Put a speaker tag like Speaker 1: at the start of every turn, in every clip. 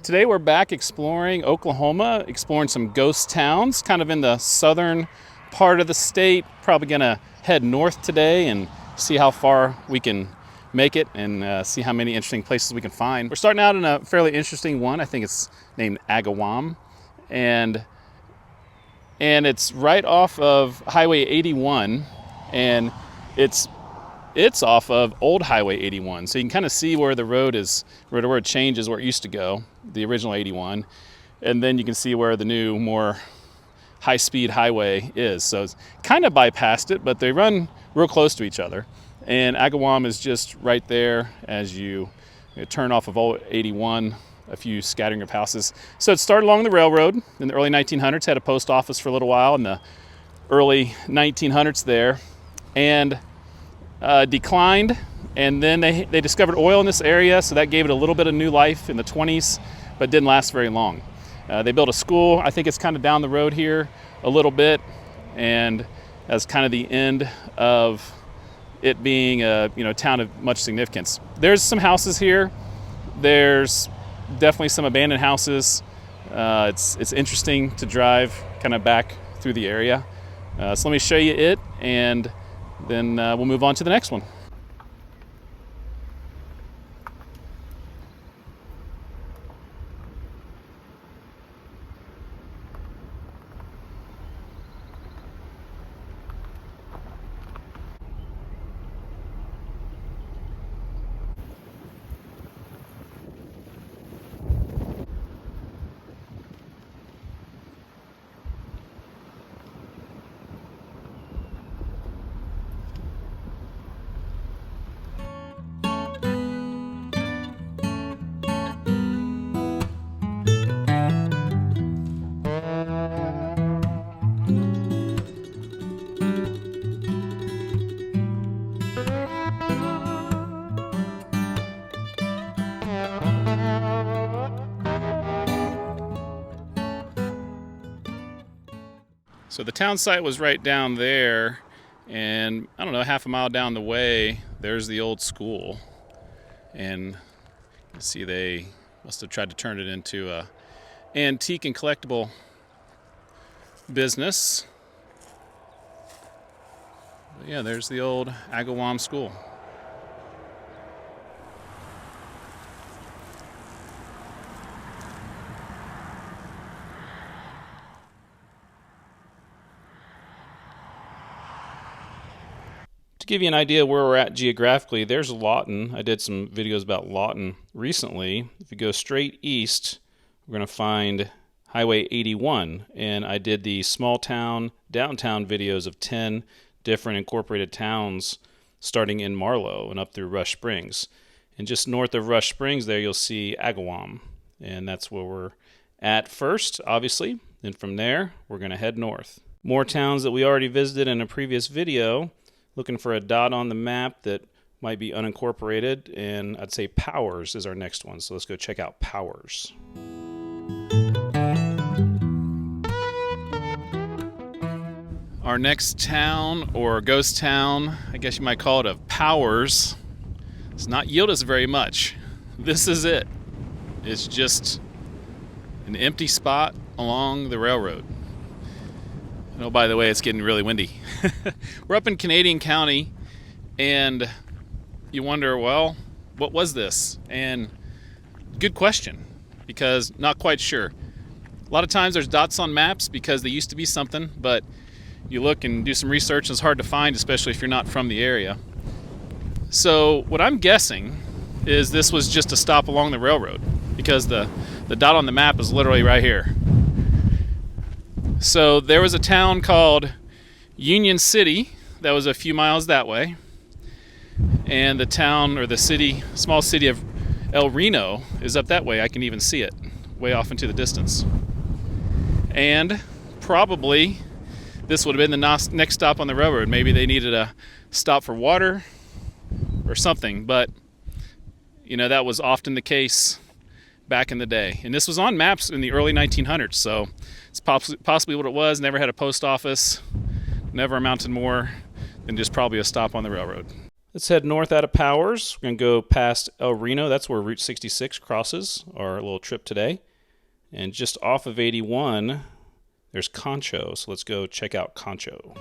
Speaker 1: Today we're back exploring Oklahoma, exploring some ghost towns, kind of in the southern part of the state. Probably gonna head north today and see how far we can make it and see how many interesting places we can find. We're starting out in a fairly interesting one. I think it's named Agawam, and it's right off of Highway 81, and it's off of old Highway 81. So you can kind of see where the road is, where it changes, where it used to go, the original 81. And then you can see where the new, more high-speed highway is. So it's kind of bypassed it, but they run real close to each other. And Agawam is just right there as you turn off of old 81, a few scattering of houses. So it started along the railroad in the early 1900s, had a post office for a little while in the early 1900s there, and declined, and then they discovered oil in this area, so that gave it a little bit of new life in the 20s, but didn't last very long. They built a school. I think it's kind of down the road here a little bit, and that's kind of the end of it being a town of much significance. There's some houses here. There's definitely some abandoned houses. It's interesting to drive kind of back through the area. So let me show you it, and then we'll move on to the next one. So the town site was right down there, and I don't know, half a mile down the way, there's the old school. And you can see they must have tried to turn it into a antique and collectible business. But yeah, there's the old Agawam school. To give you an idea where we're at geographically, there's Lawton. I did some videos about Lawton recently. If you go straight east, we're going to find Highway 81, and I did the small town, downtown videos of 10 different incorporated towns starting in Marlow and up through Rush Springs. And just north of Rush Springs there, you'll see Agawam, and that's where we're at first, obviously. And from there, we're going to head north. More towns that we already visited in a previous video. Looking for a dot on the map that might be unincorporated, and I'd say Powers is our next one. So let's go check out Powers. Our next town, or ghost town, I guess you might call it, of Powers, does not yield us very much. This is it. It's just an empty spot along the railroad. Oh, by the way, it's getting really windy. We're up in Canadian County, and you wonder, well, what was this? And good question, because not quite sure. A lot of times there's dots on maps because they used to be something, but you look and do some research and it's hard to find, especially if you're not from the area. So what I'm guessing is this was just a stop along the railroad, because the dot on the map is literally right here. So there was a town called Union City that was a few miles that way, and the town, or the city, small city of El Reno is up that way. I can even see it way off into the distance. And probably this would have been the next stop on the railroad. Maybe they needed a stop for water or something, but that was often the case back in the day. And this was on maps in the early 1900s, so it's possibly what it was. Never had a post office, never amounted more than just probably a stop on the railroad. Let's head north out of Powers. We're going to go past El Reno. That's where Route 66 crosses our little trip today. And just off of 81, there's Concho. So let's go check out Concho.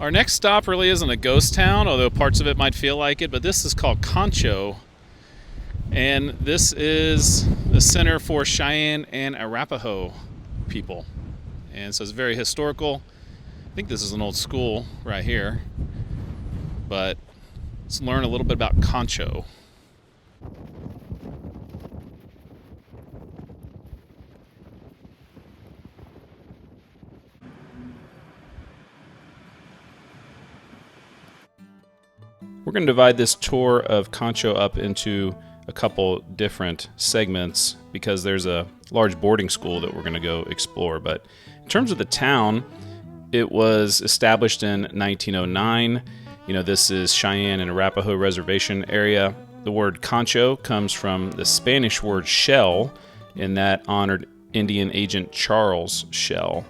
Speaker 1: Our next stop really isn't a ghost town, although parts of it might feel like it, but this is called Concho. And this is the center for Cheyenne and Arapaho people. And so it's very historical. I think this is an old school right here. But let's learn a little bit about Concho. We're going to divide this tour of Concho up into a couple different segments because there's a large boarding school that we're going to go explore. But in terms of the town, it was established in 1909. This is Cheyenne and Arapaho Reservation area. The word Concho comes from the Spanish word shell, and that honored Indian agent Charles Shell.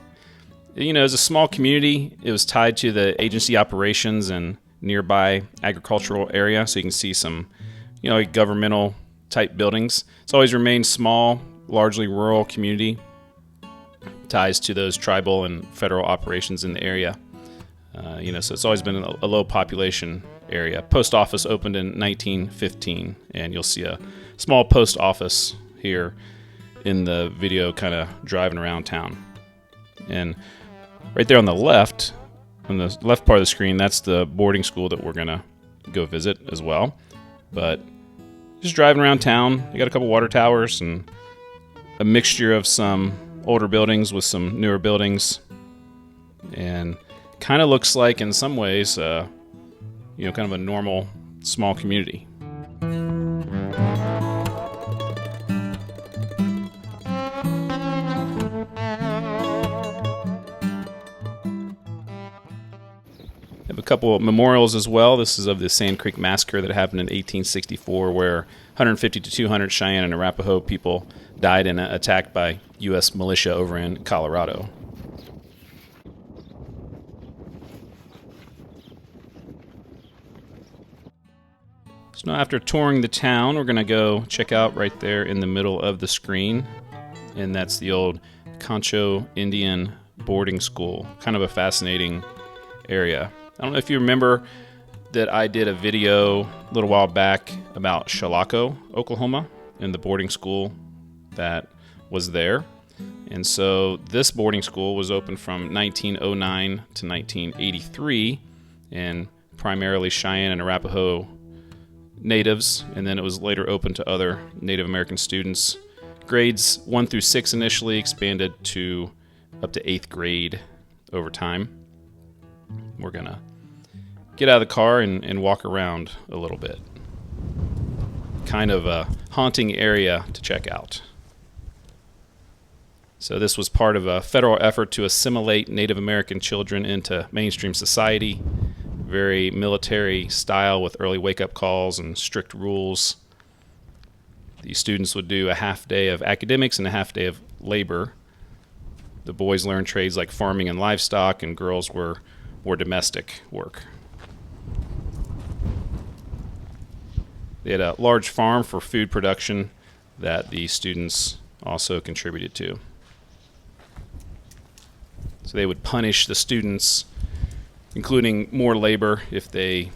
Speaker 1: As a small community, it was tied to the agency operations and nearby agricultural area, so you can see some, governmental type buildings. It's always remained small, largely rural community, ties to those tribal and federal operations in the area. So it's always been a low population area. Post office opened in 1915, and you'll see a small post office here in the video kind of driving around town. And right there on the left part of the screen, that's the boarding school that we're going to go visit as well. But just driving around town, you got a couple water towers and a mixture of some older buildings with some newer buildings. And kind of looks like, in some ways, kind of a normal small community. A couple of memorials as well. This is of the Sand Creek Massacre that happened in 1864, where 150 to 200 Cheyenne and Arapaho people died in an attack by U.S. militia over in Colorado. So now, after touring the town, we're going to go check out right there in the middle of the screen, and that's the old Concho Indian boarding school. Kind of a fascinating area. I don't know if you remember that I did a video a little while back about Chilocco, Oklahoma, and the boarding school that was there. And so this boarding school was open from 1909 to 1983, and primarily Cheyenne and Arapaho natives, and then it was later open to other Native American students. Grades 1 through 6 initially, expanded to up to 8th grade over time. We're going to get out of the car and walk around a little bit. Kind of a haunting area to check out. So this was part of a federal effort to assimilate Native American children into mainstream society. Very military style with early wake-up calls and strict rules. The students would do a half day of academics and a half day of labor. The boys learned trades like farming and livestock, and girls were more domestic work. They had a large farm for food production that the students also contributed to. So they would punish the students, including more labor, if they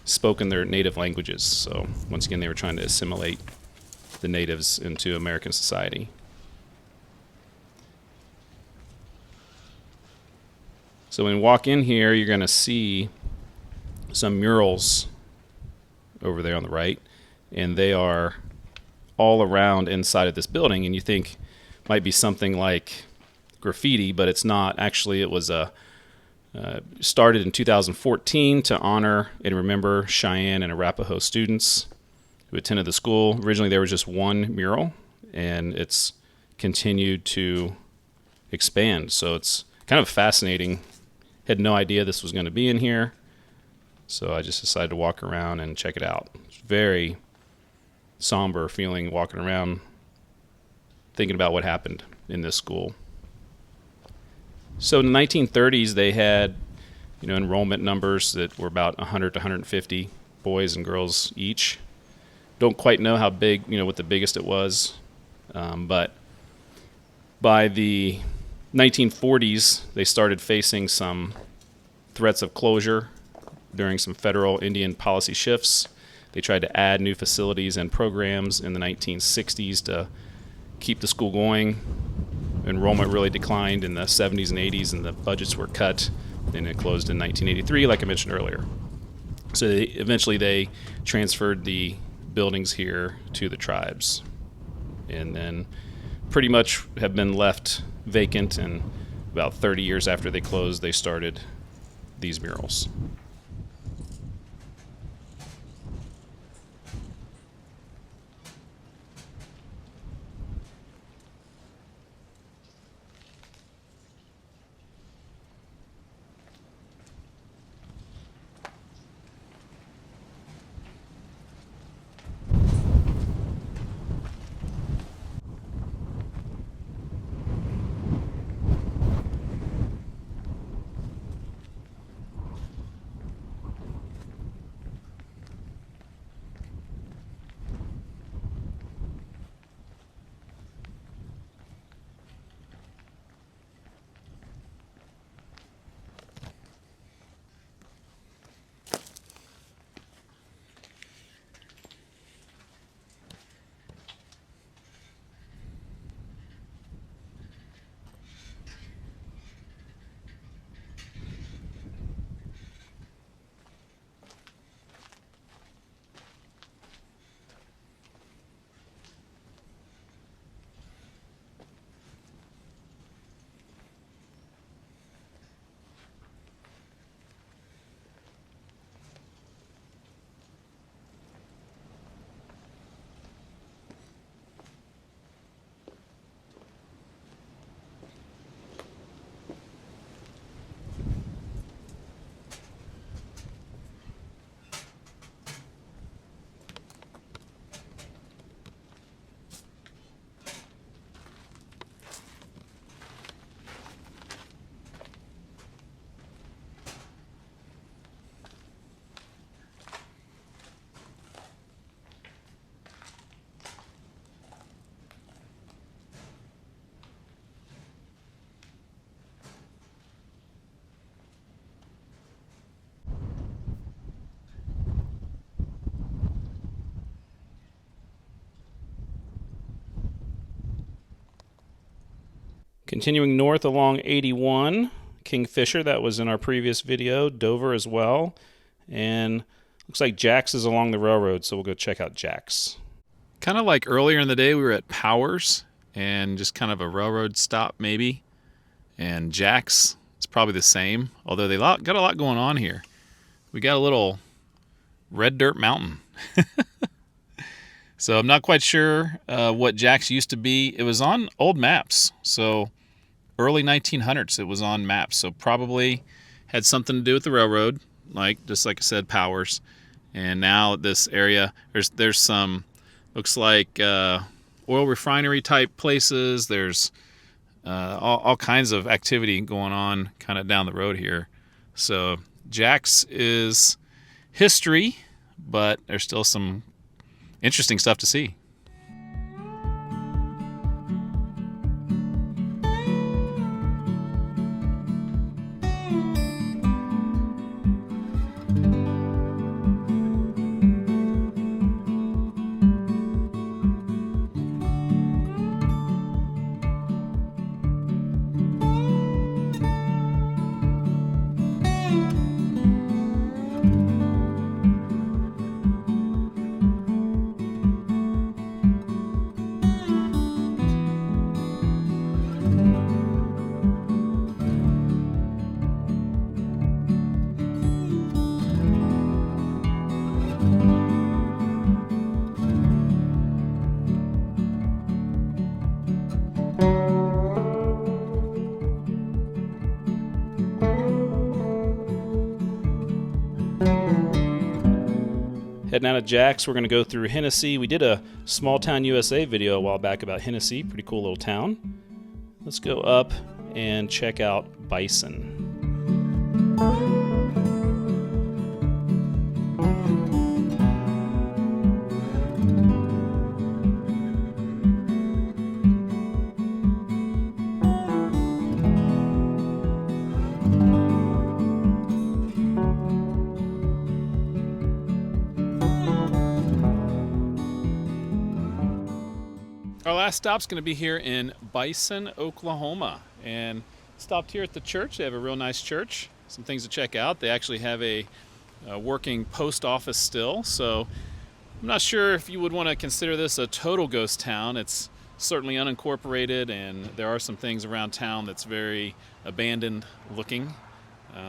Speaker 1: spoke in their native languages. So once again, they were trying to assimilate the natives into American society. So when you walk in here, you're going to see some murals over there on the right, and they are all around inside of this building, and you think it might be something like graffiti, but it's not. Actually, it was started in 2014 to honor and remember Cheyenne and Arapaho students who attended the school. Originally, there was just one mural, and it's continued to expand. So it's kind of fascinating. Had no idea this was going to be in here. So I just decided to walk around and check it out. It's very somber feeling walking around thinking about what happened in this school. So in the 1930s, they had, enrollment numbers that were about 100 to 150 boys and girls each. Don't quite know how big, what the biggest it was, but by the 1940s, they started facing some threats of closure during some federal Indian policy shifts. They tried to add new facilities and programs in the 1960s to keep the school going. Enrollment really declined in the 70s and 80s, and the budgets were cut. Then it closed in 1983, like I mentioned earlier. So eventually they transferred the buildings here to the tribes, and then pretty much have been left vacant. And about 30 years after they closed, they started these murals. Continuing north along 81, Kingfisher, that was in our previous video, Dover as well, and looks like Jack's is along the railroad, so we'll go check out Jack's. Kind of like earlier in the day, we were at Powers, and just kind of a railroad stop maybe, and Jack's is probably the same, although they got a lot going on here. We got a little red dirt mountain. So I'm not quite sure what Jack's used to be. It was on old maps, so early 1900s it was on maps, so probably had something to do with the railroad, just like I said, Powers. And now this area, there's some, looks like oil refinery type places. There's all kinds of activity going on kind of down the road here. So Jack's is history, but there's still some interesting stuff to see. Heading out of Jack's, we're going to go through Hennessy. We did a Small Town USA video a while back about Hennessy. Pretty cool little town. Let's go up and check out Bison. Our last stop's going to be here in Bison, Oklahoma, and stopped here at the church. They have a real nice church. Some things to check out. They actually have a working post office still, so I'm not sure if you would want to consider this a total ghost town. It's certainly unincorporated, and there are some things around town that's very abandoned looking.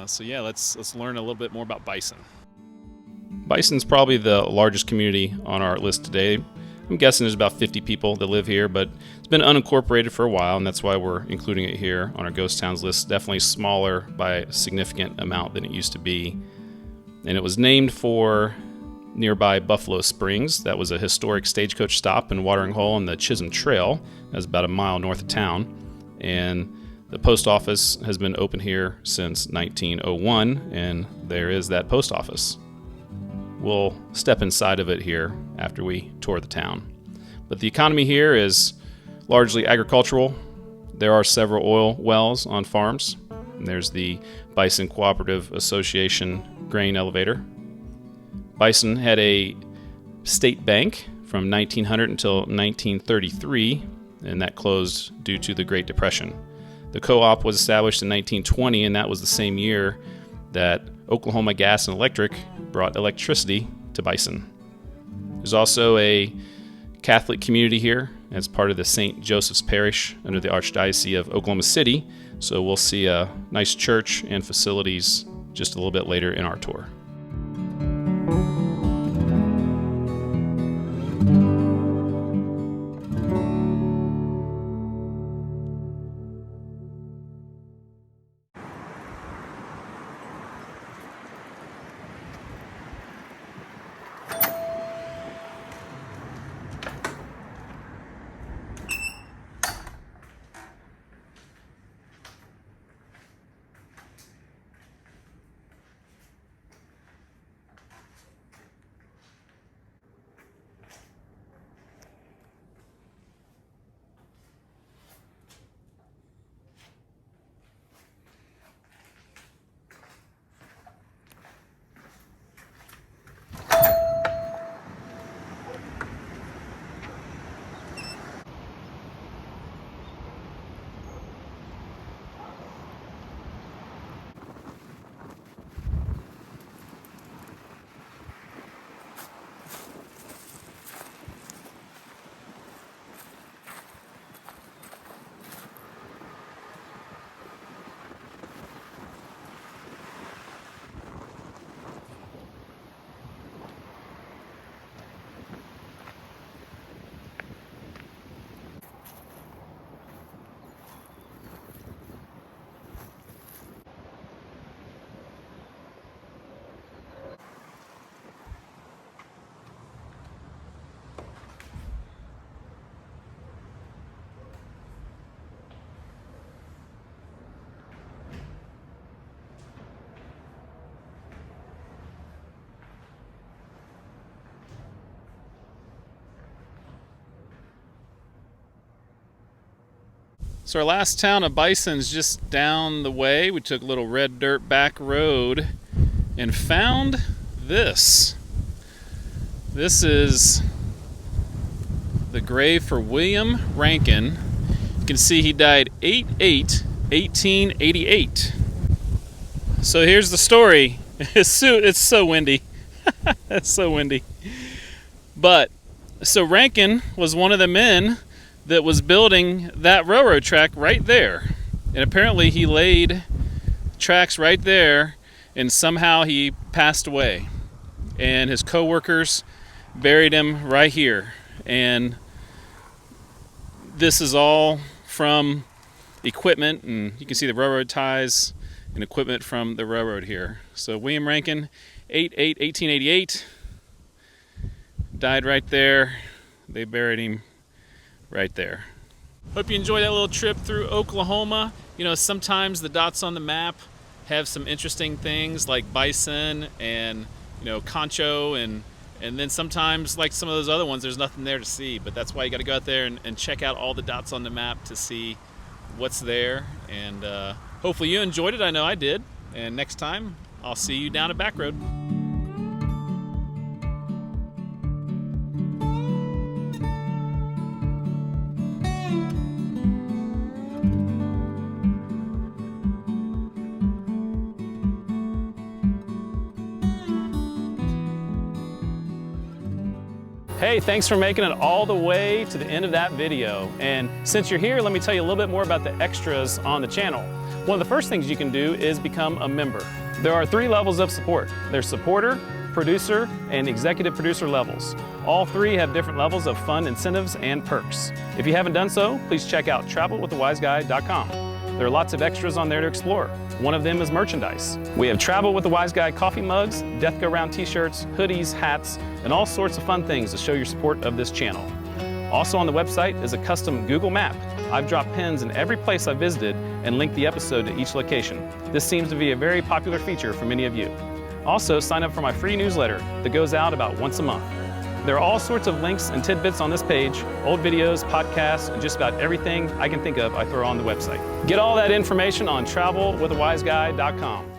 Speaker 1: So yeah, let's learn a little bit more about Bison. Bison's probably the largest community on our list today. I'm guessing there's about 50 people that live here, but it's been unincorporated for a while, and that's why we're including it here on our ghost towns list. Definitely smaller by a significant amount than it used to be. And it was named for nearby Buffalo Springs. That was a historic stagecoach stop and watering hole on the Chisholm Trail. That's about a mile north of town. And the post office has been open here since 1901, and there is that post office. We'll step inside of it here after we tour the town. But the economy here is largely agricultural. There are several oil wells on farms. And there's the Bison Cooperative Association grain elevator. Bison had a state bank from 1900 until 1933, and that closed due to the Great Depression. The co-op was established in 1920, and that was the same year that Oklahoma Gas and Electric brought electricity to Bison. There's also a Catholic community here as part of the St. Joseph's Parish under the Archdiocese of Oklahoma City, so we'll see a nice church and facilities just a little bit later in our tour. So our last town of Bison's just down the way. We took a little red dirt back road and found this. This is the grave for William Rankin. You can see he died 8/8/1888. So here's the story. It's so windy. It's so windy. But so Rankin was one of the men that was building that railroad track right there. And apparently he laid tracks right there, and somehow he passed away. And his co-workers buried him right here. And this is all from equipment, and you can see the railroad ties and equipment from the railroad here. So William Rankin, 8/8/1888. died right there. They buried him right there. Hope you enjoyed that little trip through Oklahoma. You know, sometimes the dots on the map have some interesting things like bison and, you know, Concho, and then sometimes, like some of those other ones, there's nothing there to see. But that's why you got to go out there and check out all the dots on the map to see what's there. And hopefully you enjoyed it. I know I did. And next time, I'll see you down at Back Road. Hey, thanks for making it all the way to the end of that video. And since you're here, let me tell you a little bit more about the extras on the channel. One of the first things you can do is become a member. There are 3 levels of support. There's supporter, producer, and executive producer levels. All 3 have different levels of fun incentives and perks. If you haven't done so, please check out travelwiththewiseguy.com. There are lots of extras on there to explore. One of them is merchandise. We have Travel with the Wise Guy coffee mugs, Death Go Round t-shirts, hoodies, hats, and all sorts of fun things to show your support of this channel. Also on the website is a custom Google map. I've dropped pins in every place I've visited and linked the episode to each location. This seems to be a very popular feature for many of you. Also, sign up for my free newsletter that goes out about once a month. There are all sorts of links and tidbits on this page, old videos, podcasts, and just about everything I can think of I throw on the website. Get all that information on travelwiththewiseguy.com.